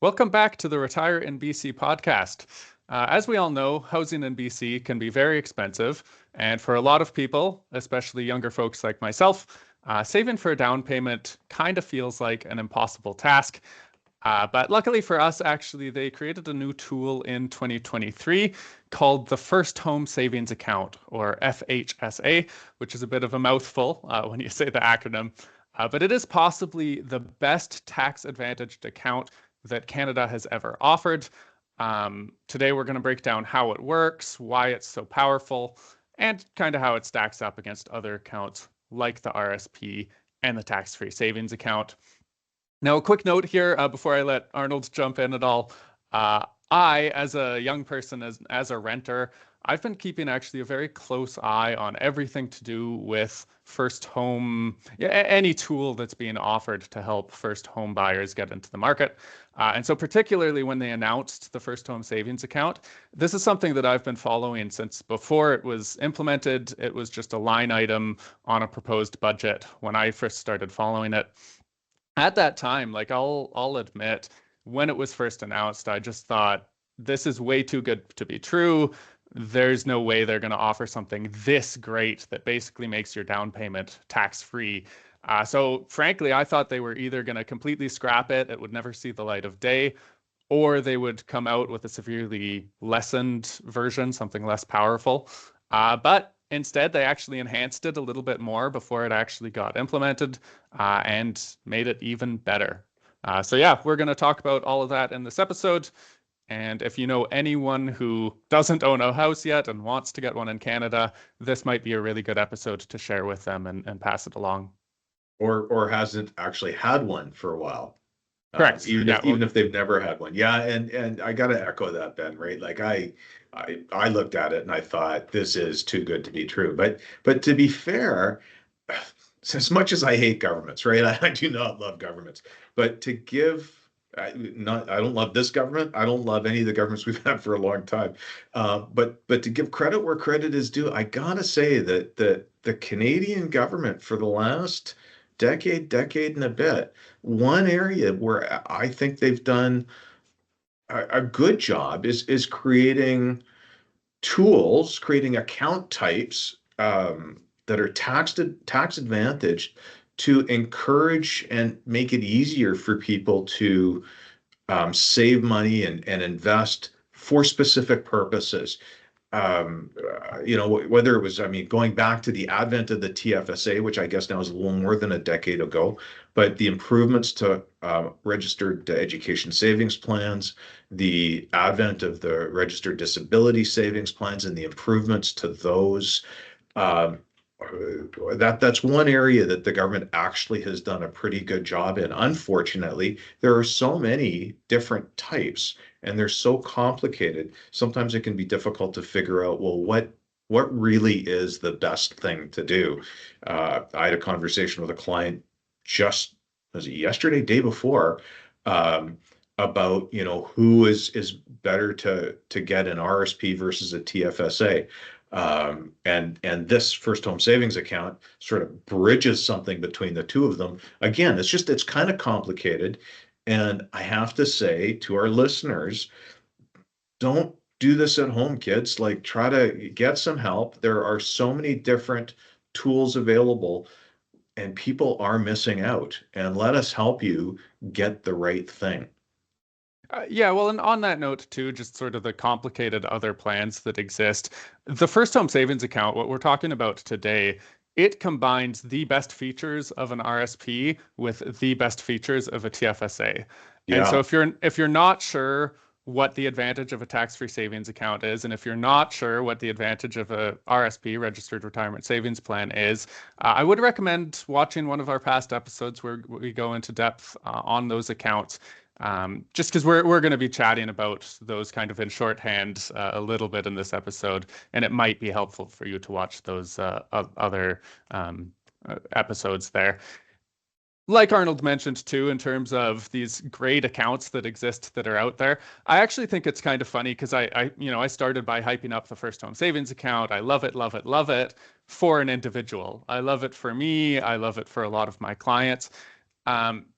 Welcome back to the Retire in BC podcast. As we all know, housing in BC can be very expensive, and for a lot of people, especially younger folks like myself, saving for a down payment kind of feels like an impossible task. But luckily for us, actually, they created a new tool in 2023 called the First Home Savings Account, or FHSA, which is a bit of a mouthful when you say the acronym. But it is possibly the best tax-advantaged account that Canada has ever offered. Today, we're going to break down how it works, why it's so powerful, and kind of how it stacks up against other accounts like the RSP and the tax-free savings account. Now, a quick note here before I let Arnold jump in at all. I, as a young person, as a renter, I've been keeping actually a very close eye on everything to do with first home, any tool that's being offered to help first home buyers get into the market. And so particularly when they announced the first home savings account, this is something that I've been following since before it was implemented. It was just a line item on a proposed budget when I first started following it. At that time, like I'll admit, when it was first announced, I just thought this is way too good to be true. There's no way they're going to offer something this great that basically makes your down payment tax-free. So frankly, I thought they were either going to completely scrap it, it would never see the light of day, or they would come out with a severely lessened version, something less powerful. But instead, they actually enhanced it a little bit more before it actually got implemented and made it even better. So yeah, we're going to talk about all of that in this episode. And if you know anyone who doesn't own a house yet and wants to get one in Canada, this might be a really good episode to share with them and pass it along. Or hasn't actually had one for a while. Correct. Even if they've never had one. Yeah, and I gotta echo that, Ben, right? Like I looked at it and I thought this is too good to be true. But to be fair, as much as I hate governments, right? I do not love governments, but to give I don't love this government. I don't love any of the governments we've had for a long time. But to give credit where credit is due, I gotta say that the Canadian government for the last decade and a bit, one area where I think they've done a good job is creating tools, creating account types that are tax advantaged to encourage and make it easier for people to save money and invest for specific purposes. Whether it was, going back to the advent of the TFSA, which I guess now is a little more than a decade ago, but the improvements to registered education savings plans, the advent of the registered disability savings plans, and the improvements to those. That's one area that the government actually has done a pretty good job in. Unfortunately, there are so many different types and they're so complicated. Sometimes it can be difficult to figure out, well, what really is the best thing to do. I had a conversation with a client was it yesterday, day before, about who is better to get an RSP versus a TFSA. And this first home savings account sort of bridges something between the two of them. Again, it's kind of complicated. And I have to say to our listeners, don't do this at home, kids. Like, try to get some help. There are so many different tools available and people are missing out. And let us help you get the right thing. Yeah, well, and on that note too, just sort of the complicated other plans that exist. The first home savings account, what we're talking about today, it combines the best features of an RSP with the best features of a TFSA. And so Yeah. if you're not sure what the advantage of a tax-free savings account is, and if you're not sure what the advantage of a RSP, registered retirement savings plan, is, I would recommend watching one of our past episodes where we go into depth on those accounts. Just because we're going to be chatting about those kind of in shorthand a little bit in this episode, and it might be helpful for you to watch those other episodes there. like Arnold mentioned too, in terms of these great accounts that exist that are out there, I actually think it's kind of funny because I started by hyping up the first home savings account. I love it, love it, love it for an individual. I love it for me. I love it for a lot of my clients.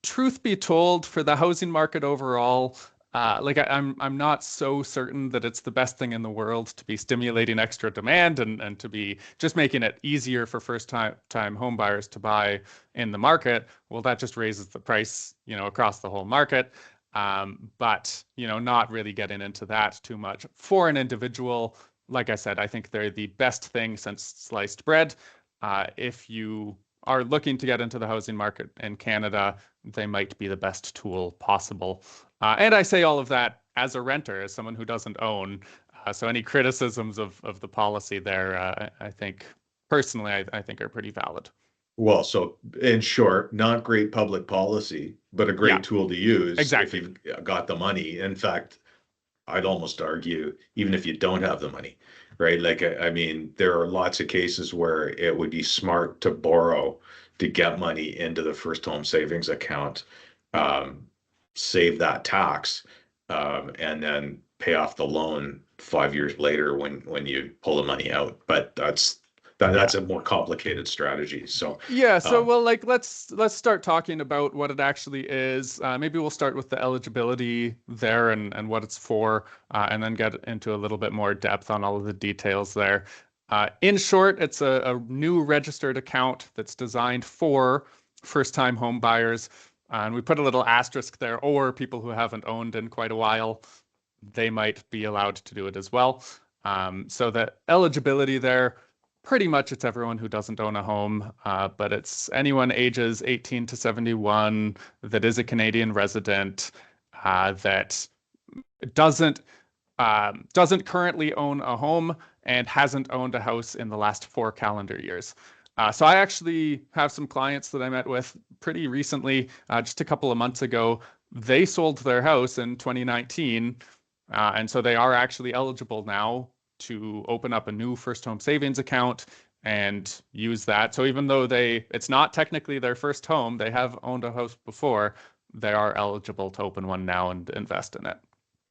Truth be told, for the housing market overall, I'm not so certain that it's the best thing in the world to be stimulating extra demand and to be just making it easier for first time home buyers to buy in the market. Well, that just raises the price, across the whole market. But not really getting into that too much. For an individual, like I said, I think they're the best thing since sliced bread. If you are looking to get into the housing market in Canada, they might be the best tool possible. And I say all of that as a renter, as someone who doesn't own. So any criticisms of the policy there, I think personally, I think are pretty valid. Well, so in short, not great public policy, but a Yeah, great tool to use if exactly. you've got the money. In fact, I'd almost argue even if you don't have the money, right? Like, I mean, there are lots of cases where it would be smart to borrow to get money into the first home savings account, um, save that tax, and then pay off the loan 5 years later when you pull the money out. But that's Yeah. a more complicated strategy. So, Yeah, so um, well, like let's start talking about what it actually is. Maybe we'll start with the eligibility there and what it's for, and then get into a little bit more depth on all of the details there. In short, it's a new registered account that's designed for first-time home buyers, and we put a little asterisk there, or people who haven't owned in quite a while, they might be allowed to do it as well. So the eligibility there pretty much it's everyone who doesn't own a home, but it's anyone ages 18 to 71 that is a Canadian resident that doesn't doesn't currently own a home and hasn't owned a house in the last 4 calendar years. So I actually have some clients that I met with pretty recently, just a couple of months ago. They sold their house in 2019, and so they are actually eligible now to open up a new first home savings account and use that. So even though it's not technically their first home, they have owned a house before, they are eligible to open one now and invest in it.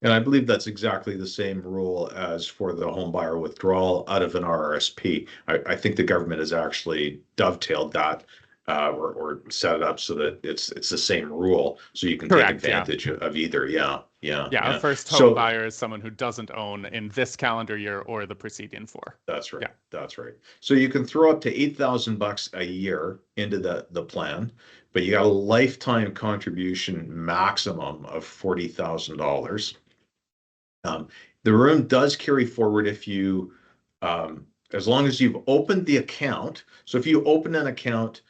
and I believe that's exactly the same rule as for the home buyer withdrawal out of an RRSP. I think the government has actually dovetailed that, or set it up so that it's the same rule, so you can take Correct, yeah. advantage of either. Yeah, yeah, Yeah, a yeah. first home So buyer is someone who doesn't own in this calendar year or the preceding four. that's right. Yeah. That's right. So you can throw up to $8,000 a year into the plan, but you got a lifetime contribution maximum of $40,000. Um, the room does carry forward if you, as long as you've opened the account. So if you open an account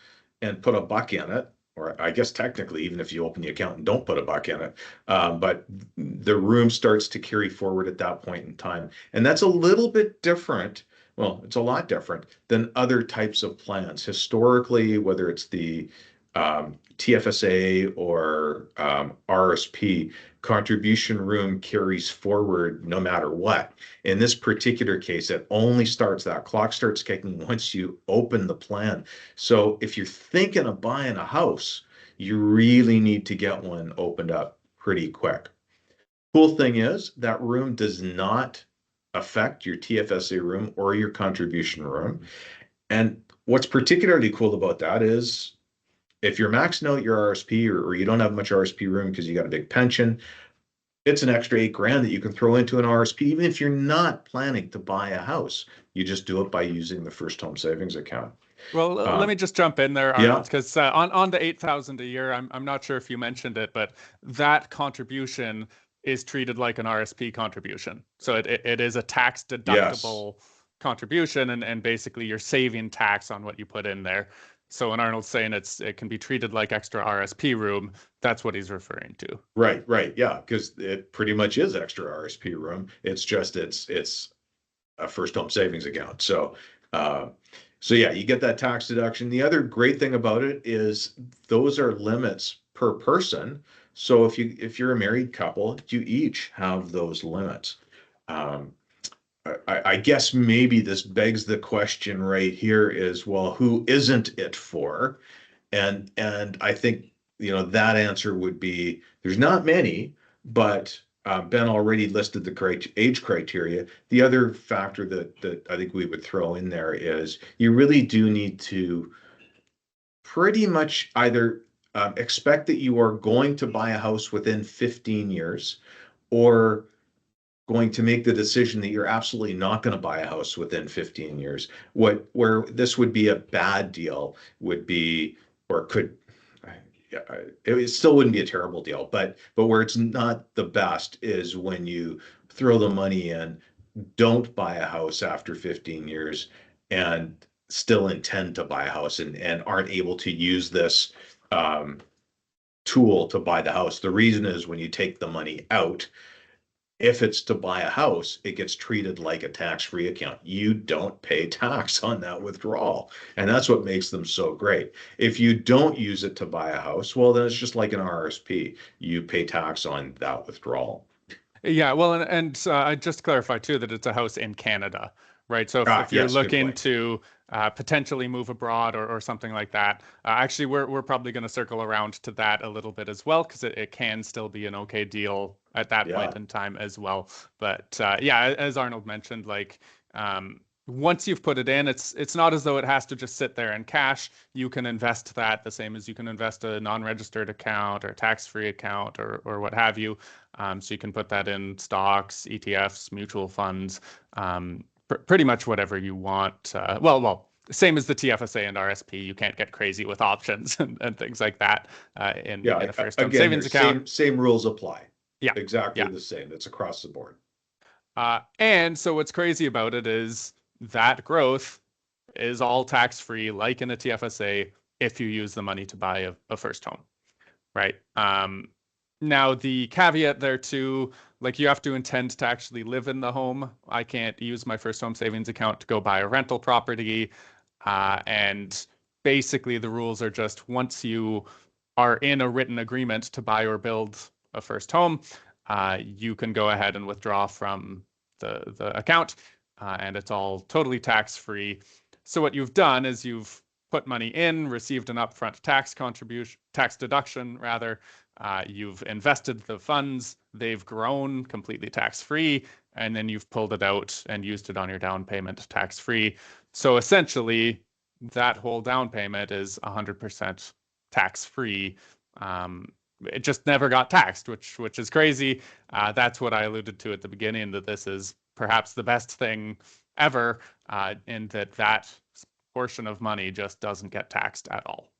and put a buck in it, or I guess technically, even if you open the account and don't put a buck in it, but the room starts to carry forward at that point in time. And that's a little bit different. Well, it's a lot different than other types of plans. Historically, whether it's the TFSA or RSP, contribution room carries forward no matter what. In this particular case, that clock starts kicking once you open the plan. So if you're thinking of buying a house, you really need to get one opened up pretty quick. Cool thing is that room does not affect your TFSA room or your contribution room. And what's particularly cool about that is if you're maxing out your RSP, or you don't have much RSP room because you got a big pension, it's an extra 8 grand that you can throw into an RSP, even if you're not planning to buy a house. You just do it by using the first home savings account. Well, let me Um, just jump in there, yeah, Arnold, because on the 8,000 a year, I'm not sure if you mentioned it, but that contribution is treated like an RSP contribution. So it is a tax yes, deductible contribution, and basically you're saving tax on what you put in there. So when Arnold's saying it can be treated like extra RSP room, that's what he's referring to. right, right, yeah, because it pretty much is extra RSP room. It's just it's a first home savings account. Uh, so yeah, you get that tax deduction. The other great thing about it is those are limits per person. So if you're a married couple, you each have those limits. Um, I guess maybe this begs the question right here is, well, who isn't it for? And I think, that answer would be there's not many, but Ben already listed the age criteria. The other factor that I think we would throw in there is you really do need to pretty much either expect that you are going to buy a house within 15 years, or going to make the decision that you're absolutely not going to buy a house within 15 years. Where this would be a bad deal would be, or could, yeah, it still wouldn't be a terrible deal, but where it's not the best is when you throw the money in, don't buy a house after 15 years, and still intend to buy a house, and aren't able to use this um, tool to buy the house. The reason is when you take the money out, if it's to buy a house, it gets treated like a tax-free account. You don't pay tax on that withdrawal. And that's what makes them so great. If you don't use it to buy a house, well, then it's just like an RRSP. You pay tax on that withdrawal. Yeah, well, and I just clarify too that it's a house in Canada, right? So if you're Yes, good looking point. to potentially move abroad or something like that, actually, we're probably going to circle around to that a little bit as well, because it can still be an okay deal at that point Yeah. in time as well. But yeah, as Arnold mentioned, like once you've put it in, it's not as though it has to just sit there in cash. You can invest that the same as you can invest a non-registered account or tax-free account or what have you. So you can put that in stocks, ETFs, mutual funds, pretty much whatever you want. Well, same as the TFSA and RSP. You can't get crazy with options and things like that in Yeah. a first home Again, savings here, account. same rules apply. Yeah, Exactly yeah. the same. It's across the board. And so what's crazy about it is that growth is all tax free, like in a TFSA, if you use the money to buy a first home, right? Now the caveat there too, like you have to intend to actually live in the home. I can't use my first home savings account to go buy a rental property. And basically the rules are just once you are in a written agreement to buy or build a first home, you can go ahead and withdraw from the account, and it's all totally tax free. So what you've done is you've put money in, received an upfront tax contribution, tax deduction rather. You've invested the funds, they've grown completely tax free, and then you've pulled it out and used it on your down payment tax free. So essentially, that whole down payment is 100% tax free. It just never got taxed, which is crazy. That's what I alluded to at the beginning, that this is perhaps the best thing ever, in that portion of money just doesn't get taxed at all.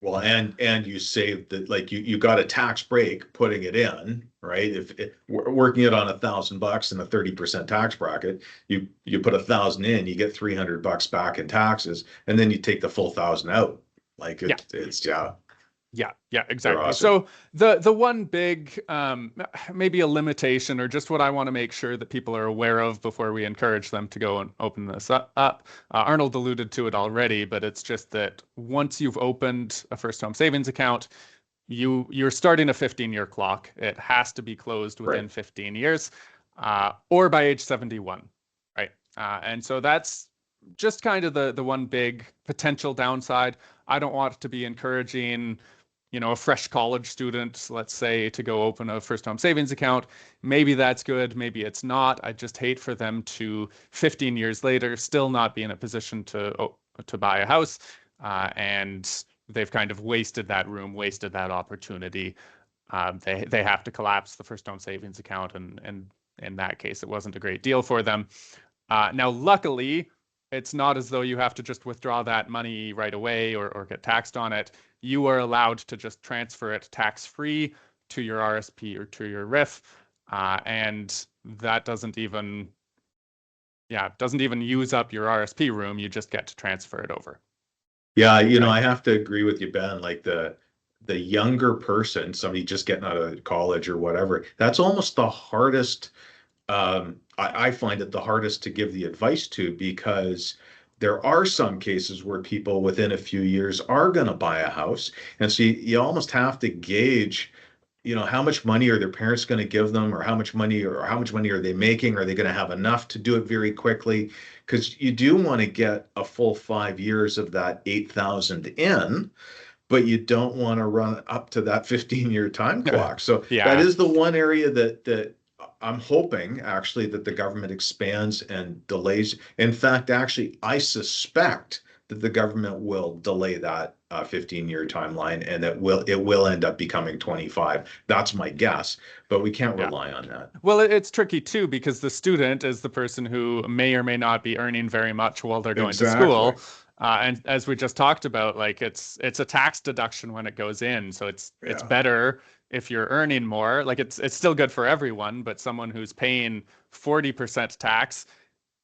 Well, and you saved that, like you got a tax break putting it in, right? If working it on $1,000 in a 30% tax bracket, you put 1,000 in, you get $300 back in taxes, and then you take the full 1,000 out. Like Yeah. it's yeah, Yeah, they're exactly. awesome. So the one big maybe a limitation, or just what I want to make sure that people are aware of before we encourage them to go and open this up. Arnold alluded to it already, but it's just that once you've opened a first home savings account, you're starting a 15-year clock. It has to be closed Right. within 15 years, or by age 71, right? And so that's just kind of the one big potential downside. I don't want to be encouraging, a fresh college student, let's say, to go open a first home savings account. Maybe that's good, maybe it's not. I just hate for them to 15 years later still not be in a position to buy a house, and they've kind of wasted that room, wasted that opportunity. They have to collapse the first home savings account, and in that case, it wasn't a great deal for them. Now, luckily, it's not as though you have to just withdraw that money right away or get taxed on it. You are allowed to just transfer it tax-free to your RSP or to your RIF, and that doesn't even use up your RSP room. You just get to transfer it over. Yeah, Right. I have to agree with you, Ben. Like the younger person, somebody just getting out of college or whatever, that's almost the hardest. I find it the hardest to give the advice to, because there are some cases where people within a few years are going to buy a house. And so you almost have to gauge, how much money are their parents going to give them, or how much money are they making? Are they going to have enough to do it very quickly? Because you do want to get a full 5 years of that 8,000 in. but you don't want to run up to that 15-year time clock. So that Yeah. is the one area that I'm hoping actually that the government expands and delays. In fact, actually, I suspect that the government will delay that 15-year timeline, and it will end up becoming 25. That's my guess, but we can't Yeah. rely on that. Well, it's tricky too because the student is the person who may or may not be earning very much while they're going to Exactly. school. And as we just talked about, like it's a tax deduction when it goes in, so it's Yeah. better if you're earning more. Like it's still good for everyone, but someone who's paying 40% tax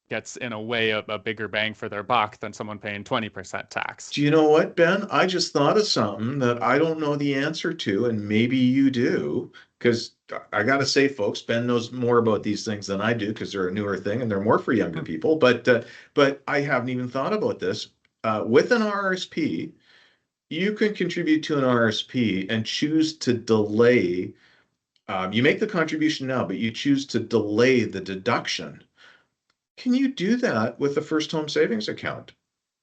gets in a way a bigger bang for their buck than someone paying 20% tax. Do you know what, Ben? I just thought of something that I don't know the answer to, and maybe you do. Because I got to say, folks, Ben knows more about these things than I do because they're a newer thing and they're more for younger people. But I haven't even thought about this. With an RSP, you can contribute to an RSP and choose to delay. You make the contribution now, but you choose to delay the deduction. Can you do that with a first home savings account?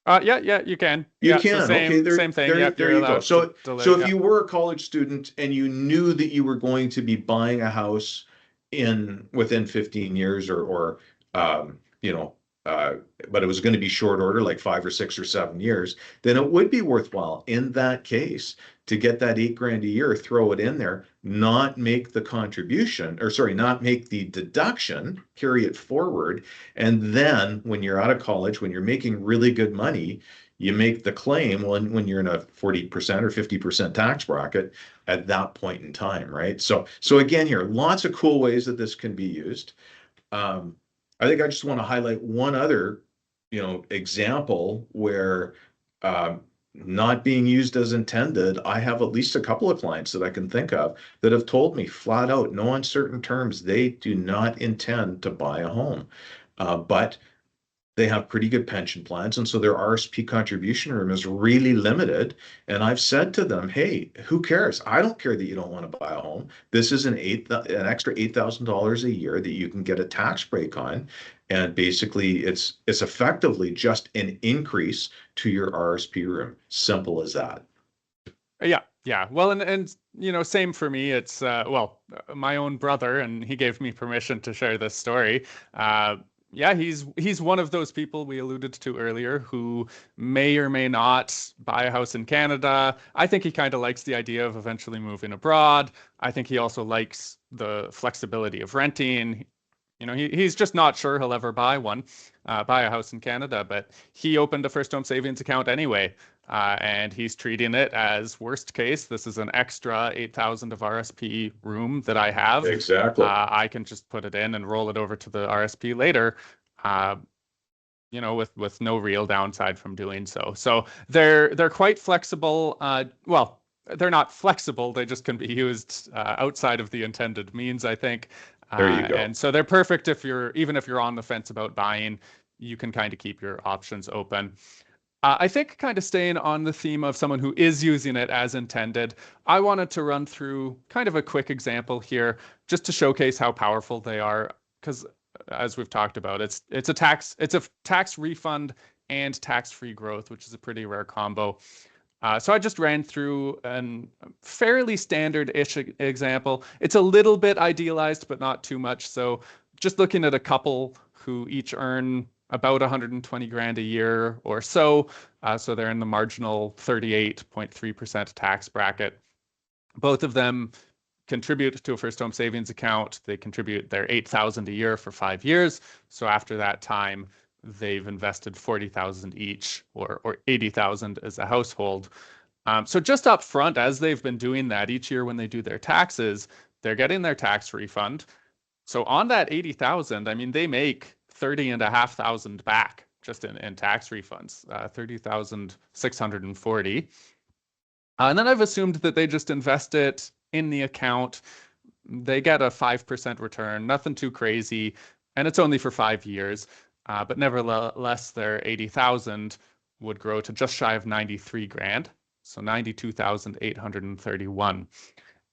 Yeah, you can. You Yeah, so can. Okay, same thing. Yep, there you're you go. allowed to So delay. if Yeah. you were a college student and you knew that you were going to be buying a house in within 15 years or um, you know, uh, but it was going to be short order, like 5 or 6 or 7 years, then it would be worthwhile in that case to get that 8 grand a year, throw it in there, not make the contribution, or sorry, not make the deduction, carry it forward, and then when you're out of college, when you're making really good money, you make the claim when you're in a 40% or 50% tax bracket at that point in time, right? So again, here, lots of cool ways that this can be used. Um, I think I just want to highlight one other, example where not being used as intended. I have at least a couple of clients that I can think of that have told me flat out, no uncertain terms, they do not intend to buy a home. But they have pretty good pension plans, and so their RSP contribution room is really limited. And I've said to them, "Hey, who cares? I don't care that you don't want to buy a home. This is an extra $8,000 a year that you can get a tax break on, and basically, it's effectively just an increase to your RSP room. Simple as that." Yeah, yeah. Well, and same for me. It's my own brother, and he gave me permission to share this story. Yeah, he's one of those people we alluded to earlier who may or may not buy a house in Canada. I think he kind of likes the idea of eventually moving abroad. I think he also likes the flexibility of renting. He's just not sure he'll ever buy a house in Canada, but he opened a first home savings account anyway. And he's treating it as worst case. This is an extra 8,000 of RSP room that I have. Exactly. I can just put it in and roll it over to the RSP later. Uh, with no real downside from doing so. So they're quite flexible. Well, they're not flexible. They just can be used outside of the intended means, I think. There you go. And so they're perfect even if you're on the fence about buying, you can kind of keep your options open. I think kind of staying on the theme of someone who is using it as intended, I wanted to run through kind of a quick example here just to showcase how powerful they are. Because as we've talked about, it's a tax refund and tax-free growth, which is a pretty rare combo. So I just ran through a fairly standard-ish example. It's a little bit idealized, but not too much. So just looking at a couple who each earn about 120 grand a year or so. So they're in the marginal 38.3% tax bracket. Both of them contribute to a first home savings account. They contribute their 8,000 a year for 5 years. So after that time, they've invested 40,000 each or 80,000 as a household. So just up front, as they've been doing that each year when they do their taxes, they're getting their tax refund. So on that 80,000, I mean, they make 30,500 back just in tax refunds, 30,640. And then I've assumed that they just invest it in the account. They get a 5% return, nothing too crazy, and it's only for 5 years. But nevertheless, their 80,000 would grow to just shy of 93 grand, so 92,831.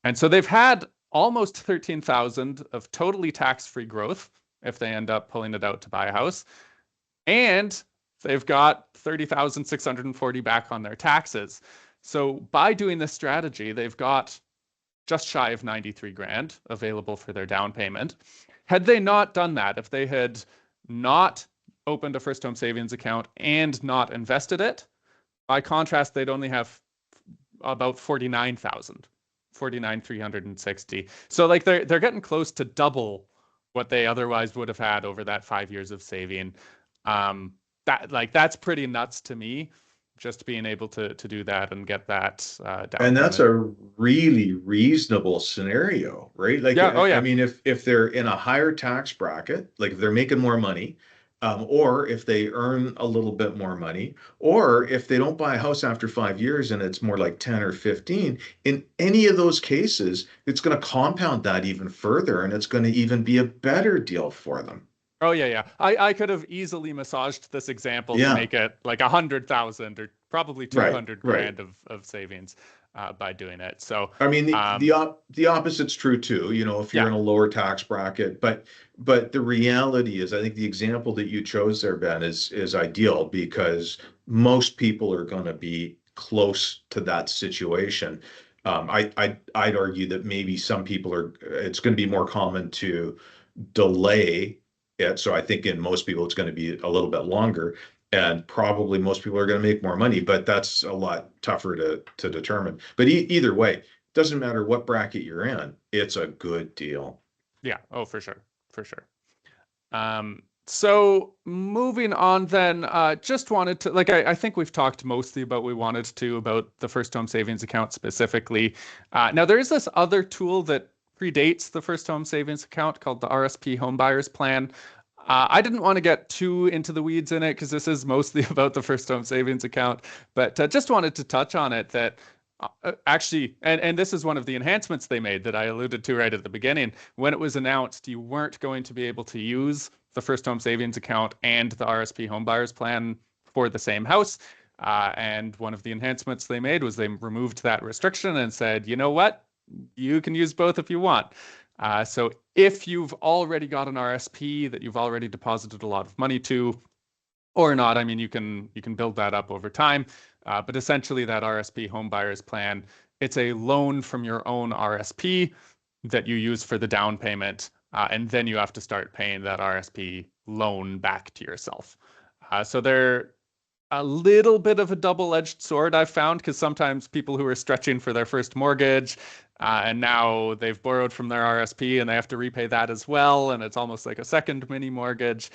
And so they've had almost 13,000 of totally tax-free growth if they end up pulling it out to buy a house. And they've got 30,640 back on their taxes. So by doing this strategy, they've got just shy of 93 grand available for their down payment. Had they not done that, if they had not opened a first home savings account and not invested it, by contrast, they'd only have about 49,000, 49,360. So like they're getting close to double what they otherwise would have had over that 5 years of saving. That's pretty nuts to me, just being able to do that and get that down And that's payment. a really reasonable scenario, right? Like, Yeah. Oh I yeah. mean, if they're in a higher tax bracket, like if they're making more money, or if they earn a little bit more money, or if they don't buy a house after 5 years and it's more like 10 or 15, in any of those cases, it's going to compound that even further and it's going to even be a better deal for them. Oh yeah, yeah. I could have easily massaged this example to Yeah, make it like 100,000 or probably two right, hundred right. grand of savings by doing it. So I mean, um, the opposite's true too, you know, if you're yeah. in a lower tax bracket, but the reality is I think the example that you chose there, Ben, is ideal because most people are going to be close to that situation. I'd argue that maybe some people are, it's going to be more common to delay it. So I think in most people, it's going to be a little bit longer. And probably most people are going to make more money, but that's a lot tougher to determine. But either way, it doesn't matter what bracket you're in, it's a good deal. Yeah. Oh, for sure. For sure. So moving on then, just wanted to like I think we've talked mostly about we wanted to about the first home savings account specifically. Now there is this other tool that predates the first home savings account called the RSP Home Buyers Plan. I didn't want to get too into the weeds in it because this is mostly about the first home savings account, but just wanted to touch on it that actually, and this is one of the enhancements they made that I alluded to right at the beginning. When it was announced, you weren't going to be able to use the first home savings account and the RSP home buyers plan for the same house. And one of the enhancements they made was they removed that restriction and said, you know what? You can use both if you want. So if you've already got an RSP that you've already deposited a lot of money to, or not. I mean, you can build that up over time, but essentially that RSP home buyers plan, it's a loan from your own RSP that you use for the down payment, and then you have to start paying that RSP loan back to yourself. So they're a little bit of a double-edged sword I've found because sometimes people who are stretching for their first mortgage and now they've borrowed from their RSP and they have to repay that as well, and it's almost like a second mini mortgage.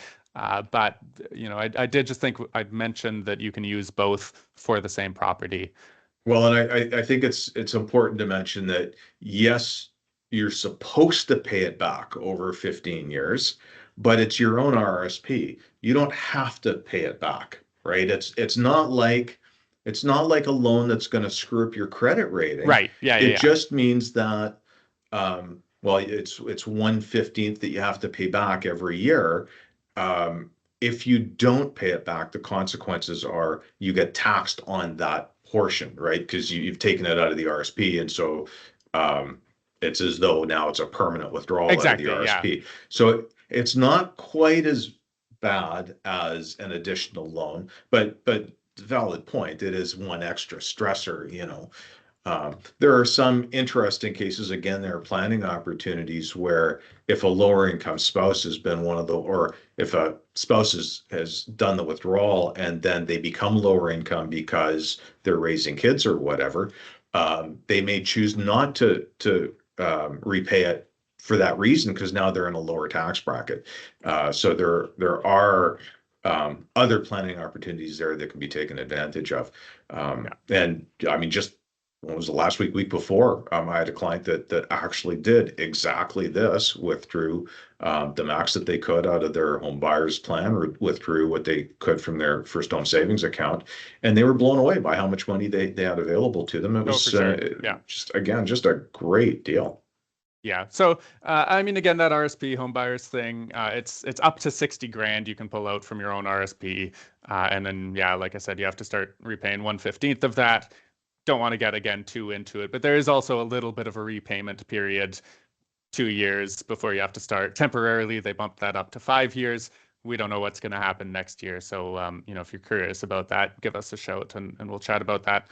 But you know, I did just think I'd mention that you can use both for the same property. Well, and I think it's important to mention that yes, you're supposed to pay it back over 15 years, but it's your own RSP. You don't have to pay it back, right? It's not like a loan that's going to screw up your credit rating. Right? Yeah, yeah, It yeah. just means that well, it's 1/15 that you have to pay back every year. If you don't pay it back, the consequences are you get taxed on that portion, right? Because you've taken it out of the RSP, and so um, it's as though now it's a permanent withdrawal out of the Exactly. Yeah. RSP. So it's not quite as bad as an additional loan, but valid point. It is one extra stressor, you know. There are some interesting cases. Again, there are planning opportunities where if a lower income spouse has been one of the, or if a spouse has done the withdrawal and then they become lower income because they're raising kids or whatever, they may choose not to repay it for that reason because now they're in a lower tax bracket. So there are other planning opportunities there that can be taken advantage of. Yeah. And I mean, just what was the last week before, I had a client that actually did exactly this, withdrew the max that they could out of their home buyers plan, or withdrew what they could from their first home savings account, and they were blown away by how much money they had available to them. It Oh, for was sure. Yeah. just a great deal. Yeah. So, I mean, again, that RSP home buyers thing, it's up to 60 grand you can pull out from your own RSP. And then, yeah, like I said, you have to start repaying 1/15 of that. Don't want to get again too into it, but there is also a little bit of a repayment period, 2 years before you have to start. Temporarily, they bumped that up to 5 years. we don't know what's going to happen next year. So, if you're curious about that, give us a shout and we'll chat about that.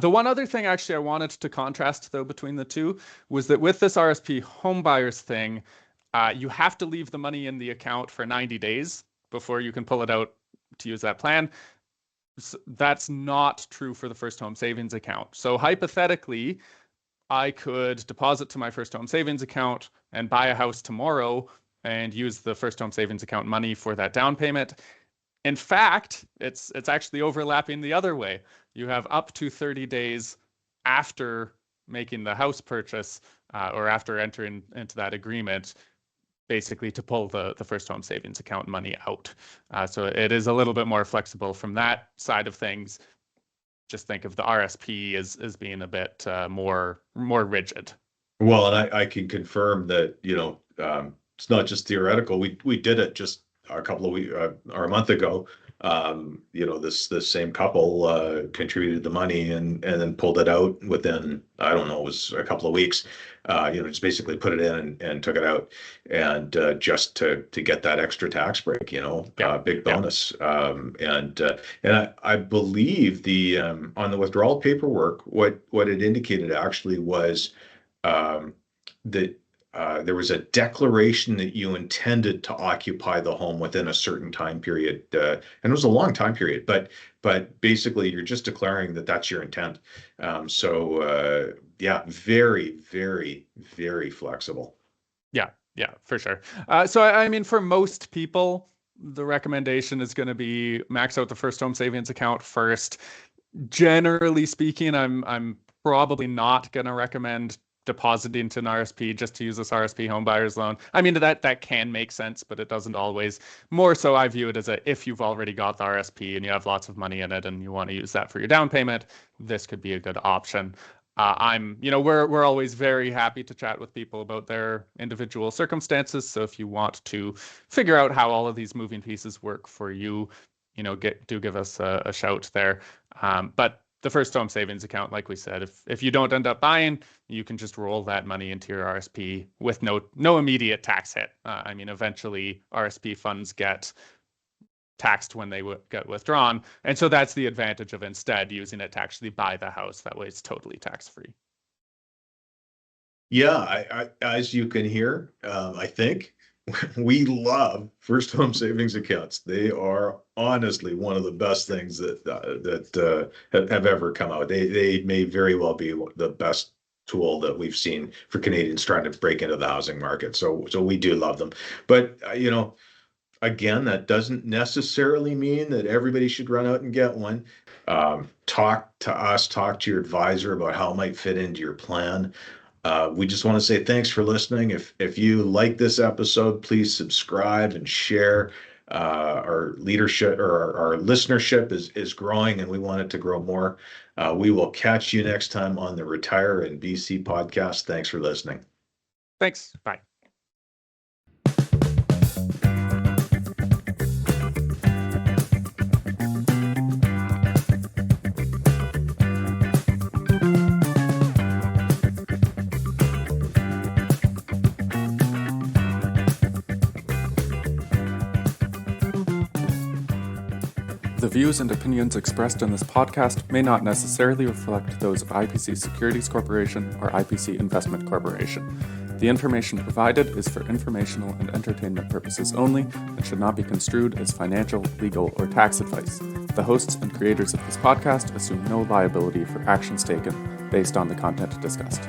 The one other thing actually I wanted to contrast though between the two was that with this RSP home buyers thing, you have to leave the money in the account for 90 days before you can pull it out to use that plan. That's not true for the first home savings account. So hypothetically, I could deposit to my first home savings account and buy a house tomorrow and use the first home savings account money for that down payment. In fact, it's actually overlapping the other way. You have up to 30 days after making the house purchase or after entering into that agreement, basically to pull the first home savings account money out. So it is a little bit more flexible from that side of things. Just think of the RSP as being a bit more rigid. Well, and I can confirm that, it's not just theoretical. We did it just a couple of weeks or a month ago. This same couple contributed the money and then pulled it out within, I don't know, it was a couple of weeks. Just basically put it in and took it out, and just to get that extra tax break, big bonus. And I believe the on the withdrawal paperwork, what it indicated actually was that there was a declaration that you intended to occupy the home within a certain time period, and it was a long time period, but basically you're just declaring that that's your intent. Yeah, very, very, very flexible. Yeah, for sure. So I mean, for most people, the recommendation is going to be max out the first home savings account first. Generally speaking, I'm probably not going to recommend depositing to an RSP just to use this RSP home buyers loan. I mean, that can make sense, but it doesn't always. More so, I view it as if you've already got the RSP and you have lots of money in it and you want to use that for your down payment, this could be a good option. We're always very happy to chat with people about their individual circumstances. So if you want to figure out how all of these moving pieces work for you, give us a shout there. But the first home savings account, like we said, if you don't end up buying, you can just roll that money into your RSP with no immediate tax hit. Eventually RSP funds get taxed when they get withdrawn. And so that's the advantage of instead using it to actually buy the house. That way it's totally tax-free. Yeah, as you can hear, I think we love first home savings accounts. They are honestly one of the best things that have ever come out. They may very well be the best tool that we've seen for Canadians trying to break into the housing market. So we do love them. But again, that doesn't necessarily mean that everybody should run out and get one. Talk to us, talk to your advisor about how it might fit into your plan. We just want to say thanks for listening. If you like this episode, please subscribe and share. Our leadership or our listenership is growing, and we want it to grow more. We will catch you next time on the Retire in BC podcast. Thanks for listening. Thanks. Bye. The views and opinions expressed in this podcast may not necessarily reflect those of IPC Securities Corporation or IPC Investment Corporation. The information provided is for informational and entertainment purposes only and should not be construed as financial, legal, or tax advice. The hosts and creators of this podcast assume no liability for actions taken based on the content discussed.